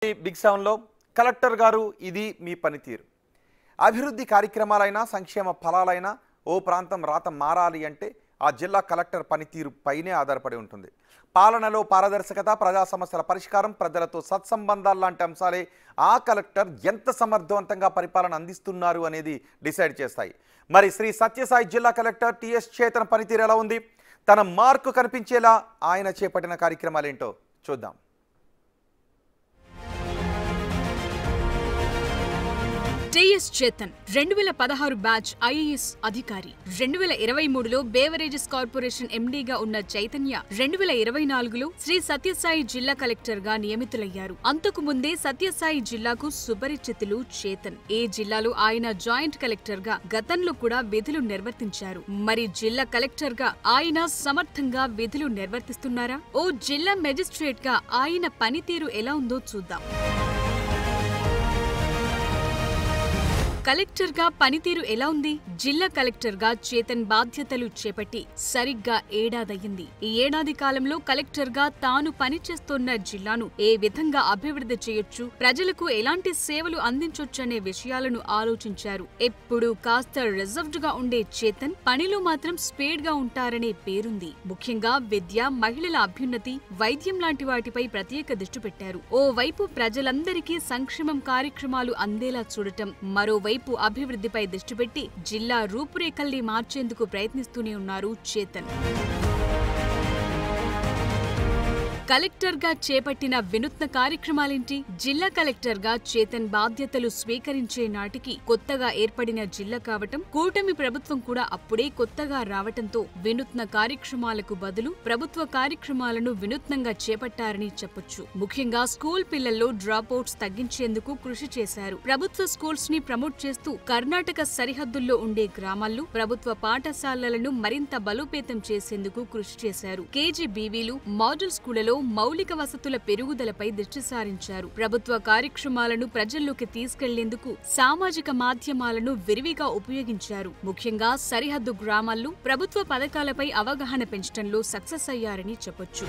Big 7 లో collector గారు ఇది మీ పనితీరు. అభివృద్ధి కార్యక్రమాలైనా సంక్షేమ ఫలాలైనా ఓ ప్రాంతం రాత మారాలి అంటే ఆ జిల్లా కలెక్టర్ పనితీరు పైనే ఆధారపడి ఉంటుంది. పాలనలో పారదర్శకత, ప్రజా సమస్యల పరిష్కారం, ప్రజలతో సత్సంబంధాలు లాంటి అంశాలే ఆ కలెక్టర్ ఎంత సమర్థవంతంగా పరిపాలన అందిస్తున్నారు అనేది డిసైడ్ చేస్తాయి. మరి శ్రీ సత్యసాయి జిల్లా కలెక్టర్ టిఎస్ చేతన్ పనితీరు ఎలా ఉంది? తన మార్కు కనిపించేలా ఆయన చేపట్టిన కార్యక్రమాలు ఏంటో చూద్దాం. టిఎస్ చేతన్ 2016 బ్యాచ్ ఐఏఎస్ అధికారి. 2023లో బేవరేజెస్ కార్పొరేషన్ ఎండీగా ఉన్న చైతన్య 2024లో శ్రీ సత్యసాయి జిల్లా కలెక్టర్ గా నియమితులయ్యారు. అంతకు ముందే సత్యసాయి జిల్లాకు సుపరిచితులు చేతన్. ఏ జిల్లాలో ఆయన జాయింట్ కలెక్టర్ గా గతంలో కూడా విధులు నిర్వర్తించారు. మరి జిల్లా కలెక్టర్ గా ఆయన సమర్థంగా విధులు నిర్వర్తిస్తున్నారా? ఓ జిల్లా మెజిస్ట్రేట్ గా ఆయన పనితీరు ఎలా ఉందో చూద్దాం. కలెక్టర్ గా పనితీరు ఎలా ఉంది? జిల్లా కలెక్టర్ గా చేతన్ బాధ్యతలు చేపట్టి సరిగ్గా ఏడాదయ్యింది. ఈ ఏడాది కాలంలో కలెక్టర్ గా తాను పనిచేస్తున్న జిల్లాను ఏ విధంగా అభివృద్ధి చేయొచ్చు, ప్రజలకు ఎలాంటి సేవలు అందించొచ్చనే విషయాలను ఆలోచించారు. ఎప్పుడూ కాస్త రిజర్వ్డ్ గా ఉండే చేతన్ పనిలో మాత్రం స్పీడ్ గా ఉంటారనే పేరుంది. ముఖ్యంగా విద్య, మహిళల అభ్యున్నతి, వైద్యం లాంటి వాటిపై ప్రత్యేక దృష్టి పెట్టారు. ఓవైపు ప్రజలందరికీ సంక్షేమం కార్యక్రమాలు అందేలా చూడటం, మరోవైపు అభివృద్ధిపై దృష్టి పెట్టి జిల్లా రూపురేఖల్ని మార్చేందుకు ప్రయత్నిస్తూనే ఉన్నారు చేతన్. కలెక్టర్ గా చేపట్టిన వినూత్న కార్యక్రమాలేంటి? జిల్లా కలెక్టర్ గా చేతన్ బాధ్యతలు స్వీకరించే నాటికి కొత్తగా ఏర్పడిన జిల్లా కావటం, కూటమి ప్రభుత్వం కూడా అప్పుడే కొత్తగా రావటంతో వినూత్న కార్యక్రమాలకు బదులు ప్రభుత్వ కార్యక్రమాలను వినూత్నంగా చేపట్టారని చెప్పొచ్చు. ముఖ్యంగా స్కూల్ పిల్లల్లో డ్రాప్ అవుట్స్ తగ్గించేందుకు కృషి చేశారు. ప్రభుత్వ స్కూల్స్ ని ప్రమోట్ చేస్తూ కర్ణాటక సరిహద్దుల్లో ఉండే గ్రామాల్లో ప్రభుత్వ పాఠశాలలను మరింత బలోపేతం చేసేందుకు కృషి చేశారు. కేజీబీవీలు, మోడల్ స్కూళ్లలో మౌలిక వసతుల పెరుగుదలపై దృష్టి సారించారు. ప్రభుత్వ కార్యక్రమాలను ప్రజల్లోకి తీసుకెళ్లేందుకు సామాజిక మాధ్యమాలను విరివిగా ఉపయోగించారు. ముఖ్యంగా సరిహద్దు గ్రామాల్లో ప్రభుత్వ పథకాలపై అవగాహన పెంచడంలో సక్సెస్ అయ్యారని చెప్పొచ్చు.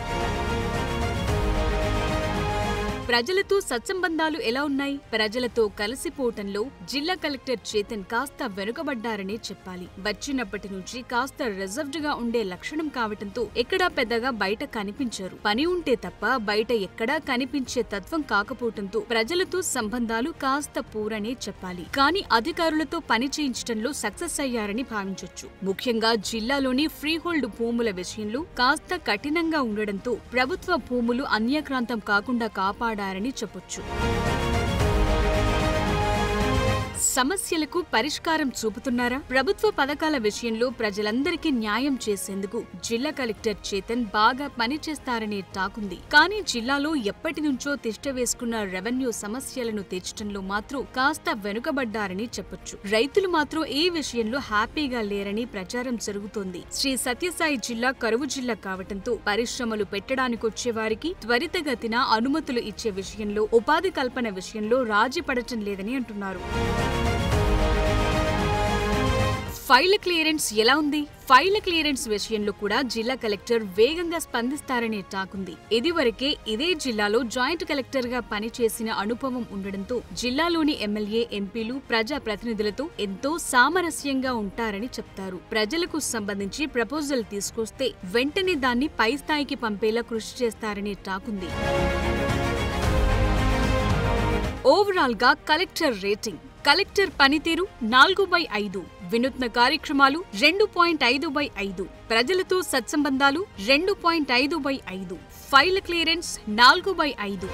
ప్రజలతో సత్సంబంధాలు ఎలా ఉన్నాయి? ప్రజలతో కలిసిపోవటంలో జిల్లా కలెక్టర్ చేతన్ కాస్త వెనుకబడ్డారనే చెప్పాలి. వచ్చినప్పటి నుంచి కాస్త రిజర్వ్డ్ గా ఉండే లక్షణం కావటంతో ఎక్కడా పెద్దగా బయట కనిపించారు. పని ఉంటే తప్ప బయట ఎక్కడా కనిపించే తత్వం కాకపోవటంతో ప్రజలతో సంబంధాలు కాస్త పూరనే చెప్పాలి. కానీ అధికారులతో పని చేయించడంలో సక్సెస్ అయ్యారని భావించొచ్చు. ముఖ్యంగా జిల్లాలోని ఫ్రీహోల్డ్ భూముల విషయంలో కాస్త కఠినంగా ఉండడంతో ప్రభుత్వ భూములు అన్యాక్రాంతం కాకుండా కాపాడారని చెప్పొచ్చు. సమస్యలకు పరిష్కారం చూపుతున్నారా? ప్రభుత్వ పథకాల విషయంలో ప్రజలందరికీ న్యాయం చేసేందుకు జిల్లా కలెక్టర్ చేతన్ బాగా పనిచేస్తారనే టాకుంది. కానీ జిల్లాలో ఎప్పటి నుంచో తిష్టవేసుకున్న రెవెన్యూ సమస్యలను తీర్చడంలో మాత్రం కాస్త వెనుకబడ్డారని చెప్పొచ్చు. రైతులు మాత్రం ఈ విషయంలో హ్యాపీగా లేరని ప్రచారం జరుగుతోంది. శ్రీ సత్యసాయి జిల్లా కరువు జిల్లా కావటంతో పరిశ్రమలు పెట్టడానికొచ్చే వారికి త్వరితగతిన అనుమతులు ఇచ్చే విషయంలో, ఉపాధి కల్పన విషయంలో రాజీ పడటం లేదని అంటున్నారు. ఫైళ్ల క్లియరెన్స్ ఎలా ఉంది? ఫైళ్ల క్లియరెన్స్ విషయంలో కూడా జిల్లా కలెక్టర్ వేగంగా స్పందిస్తారనే టాకుంది. ఇదివరకే ఇదే జిల్లాలో జాయింట్ కలెక్టర్ గా పనిచేసిన అనుభవం ఉండడంతో జిల్లాలోని ఎమ్మెల్యే, ఎంపీలు, ప్రజా ప్రతినిధులతో ఎంతో సామరస్యంగా ఉంటారని చెప్తారు. ప్రజలకు సంబంధించి ప్రపోజల్ తీసుకొస్తే వెంటనే దాన్ని పై స్థాయికి పంపేలా కృషి చేస్తారనే టాకుంది. ఓవరాల్ గా కలెక్టర్ రేటింగ్. కలెక్టర్ పనితీరు 4/5, వినూత్న కార్యక్రమాలు 2.5/5, ప్రజలతో సత్సంబంధాలు 2.5/5, ఫైల్ క్లియరెన్స్ 4/5.